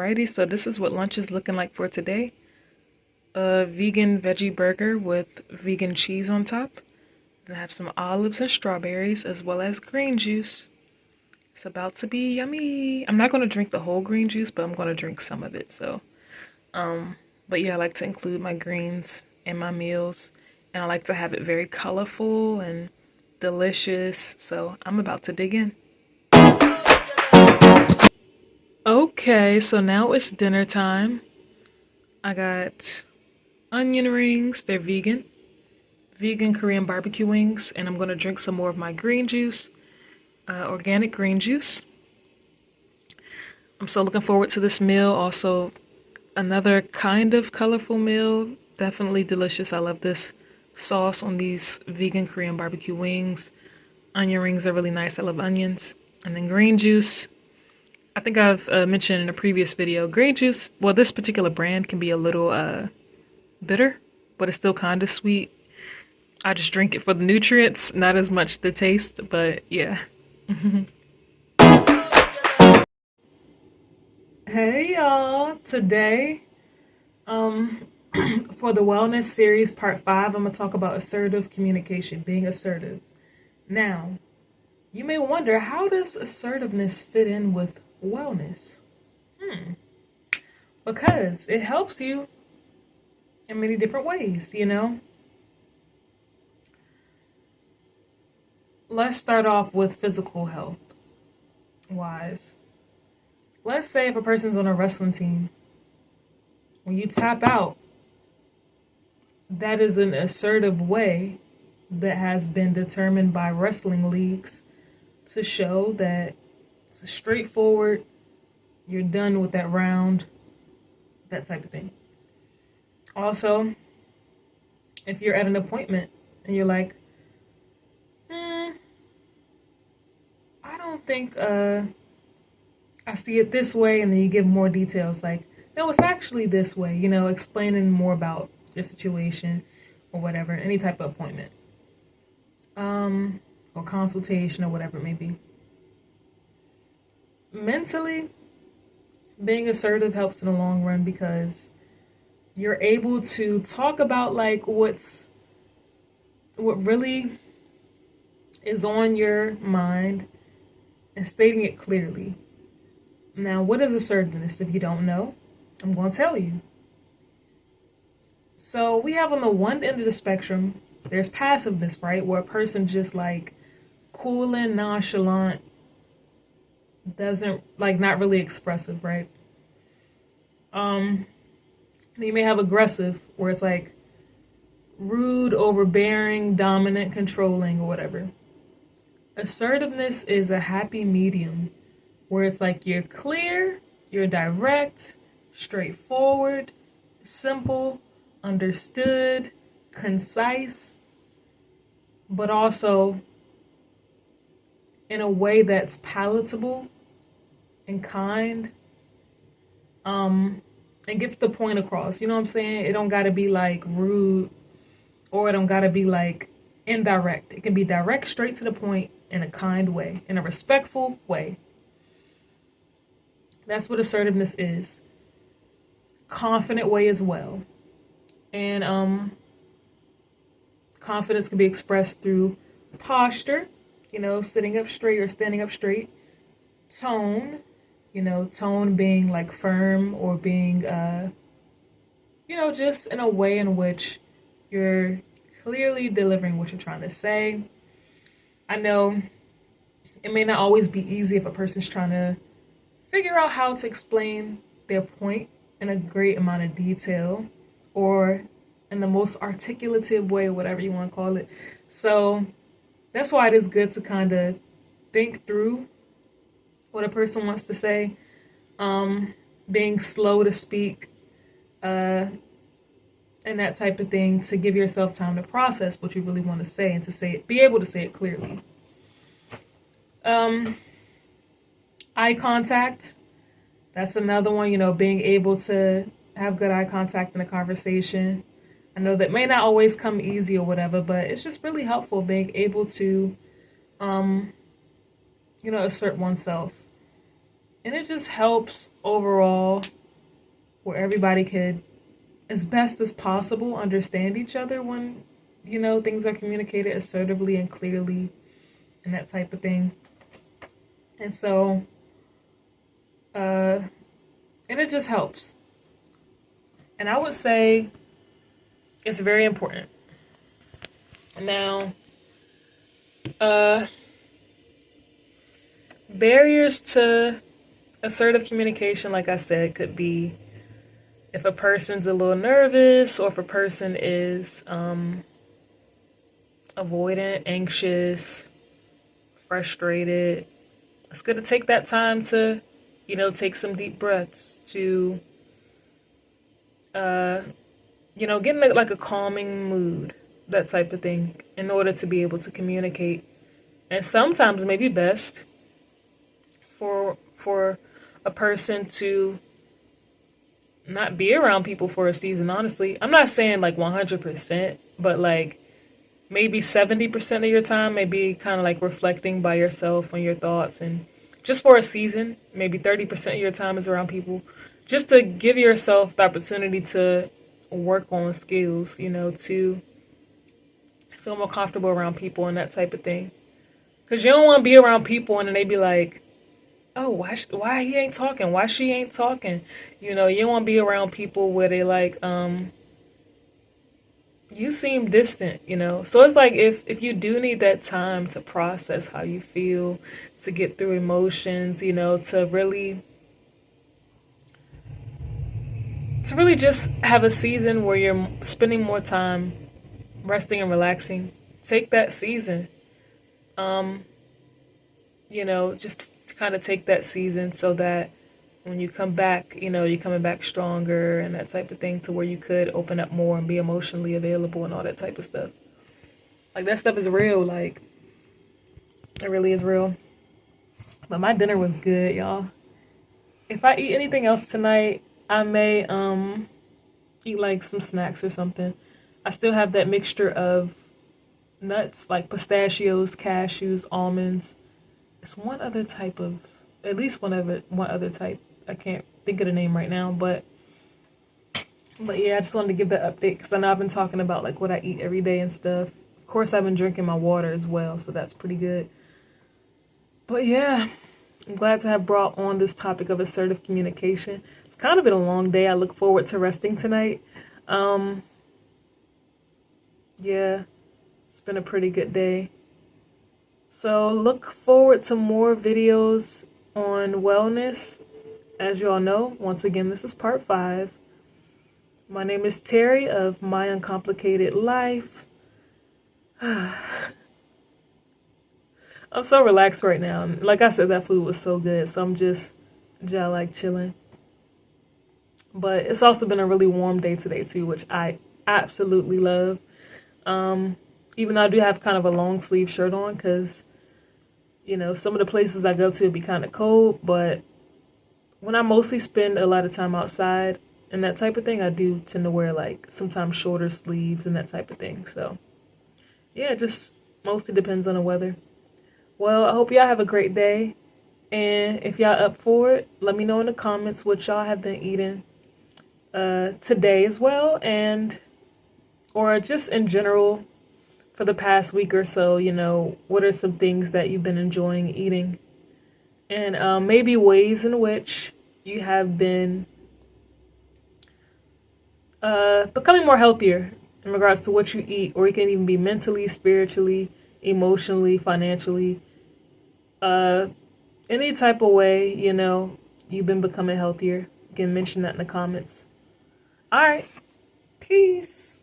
Alrighty, so this is what lunch is looking like for today. A vegan veggie burger with vegan cheese on top. And I have some olives and strawberries as well as green juice. It's about to be yummy. I'm not going to drink the whole green juice, but I'm going to drink some of it. But yeah, I like to include my greens in my meals. And I like to have it very colorful and delicious. So I'm about to dig in. Okay, so now it's dinner time. I got onion rings, they're vegan Korean barbecue wings, and I'm gonna drink some more of my green juice, organic green juice. I'm so looking forward to this meal. Also, another kind of colorful meal, definitely delicious. I love this sauce on these vegan Korean barbecue wings. Onion rings are really nice. I love onions. And then green juice. I think I've mentioned in a previous video, green juice, well, this particular brand can be a little bitter, but it's still kind of sweet. I just drink it for the nutrients, not as much the taste, but yeah. Hey y'all, today, for the wellness series part 5, I'm gonna talk about assertive communication, being assertive. Now, you may wonder, how does assertiveness fit in with wellness? Because it helps you in many different ways. Let's start off with physical health wise. Let's say if a person's on a wrestling team, when you tap out, that is an assertive way that has been determined by wrestling leagues to show that it's a straightforward, you're done with that round, that type of thing. Also, if you're at an appointment and you're like, I don't think I see it this way, and then you give more details like, no, it's actually this way, explaining more about your situation or whatever, any type of appointment. Or consultation or whatever it may be. Mentally, being assertive helps in the long run because you're able to talk about like what really is on your mind and stating it clearly. Now, what is assertiveness? If you don't know, I'm going to tell you. So we have on the one end of the spectrum, there's passiveness, right? Where a person just like cool and nonchalant, doesn't like, not really expressive, right? You may have aggressive, where it's like rude, overbearing, dominant, controlling, or whatever. Assertiveness is a happy medium where it's like you're clear, you're direct, straightforward, simple, understood, concise, but also in a way that's palatable and kind, and gets the point across. You know what I'm saying? It don't gotta be like rude, or it don't gotta be like indirect. It can be direct, straight to the point, in a kind way, in a respectful way. That's what assertiveness is. Confident way as well. And confidence can be expressed through posture, sitting up straight or standing up straight. Tone, tone being like firm, or being, just in a way in which you're clearly delivering what you're trying to say. I know it may not always be easy if a person's trying to figure out how to explain their point in a great amount of detail, or in the most articulative way, whatever you want to call it. So that's why it is good to kind of think through what a person wants to say, being slow to speak, and that type of thing, to give yourself time to process what you really want to say and to say it, be able to say it clearly. Eye contact, that's another one, being able to have good eye contact in a conversation. I know that may not always come easy or whatever, but it's just really helpful being able to, assert oneself. And it just helps overall where everybody could, as best as possible, understand each other when, things are communicated assertively and clearly and that type of thing. And so, and it just helps. And I would say it's very important. Now, barriers to assertive communication, like I said, could be if a person's a little nervous or if a person is avoidant, anxious, frustrated. It's good to take that time to, take some deep breaths to, get in like a calming mood, that type of thing, in order to be able to communicate. And sometimes it may be best for a person to not be around people for a season, honestly. I'm not saying like 100%, but like maybe 70% of your time may be kind of like reflecting by yourself on your thoughts. And just for a season, maybe 30% of your time is around people, just to give yourself the opportunity to work on skills, to feel more comfortable around people and that type of thing. Because you don't want to be around people and then they be like, oh, why he ain't talking? Why she ain't talking? You don't want to be around people where they like, you seem distant, So it's like if you do need that time to process how you feel, to get through emotions, to really just have a season where you're spending more time resting and relaxing. Take that season. Just to kind of take that season so that when you come back, you're coming back stronger and that type of thing, to where you could open up more and be emotionally available and all that type of stuff. Like, that stuff is real. Like, it really is real. But my dinner was good, y'all. If I eat anything else tonight, I may eat like some snacks or something. I still have that mixture of nuts, like pistachios, cashews, almonds. It's one other type of, at least one other type. I can't think of the name right now, but yeah, I just wanted to give that update because I know I've been talking about like what I eat every day and stuff. Of course, I've been drinking my water as well, so that's pretty good. But yeah, I'm glad to have brought on this topic of assertive communication. It's kind of been a long day. I look forward to resting tonight. Yeah, it's been a pretty good day. So look forward to more videos on wellness. As you all know, once again, this is part 5. My name is Terry of My Uncomplicated Life. I'm so relaxed right now. Like I said, that food was so good, so I'm just like chilling. But it's also been a really warm day today too, which I absolutely love. Even though I do have kind of a long sleeve shirt on because, some of the places I go to would be kind of cold, but when I mostly spend a lot of time outside and that type of thing, I do tend to wear like sometimes shorter sleeves and that type of thing. So yeah, it just mostly depends on the weather. Well, I hope y'all have a great day. And if y'all up for it, let me know in the comments what y'all have been eating today as well, or just in general for the past week or so. What are some things that you've been enjoying eating, and maybe ways in which you have been becoming more healthier in regards to what you eat, or it can even be mentally, spiritually, emotionally, financially, any type of way, you've been becoming healthier. You can mention that in the comments. All right. Peace.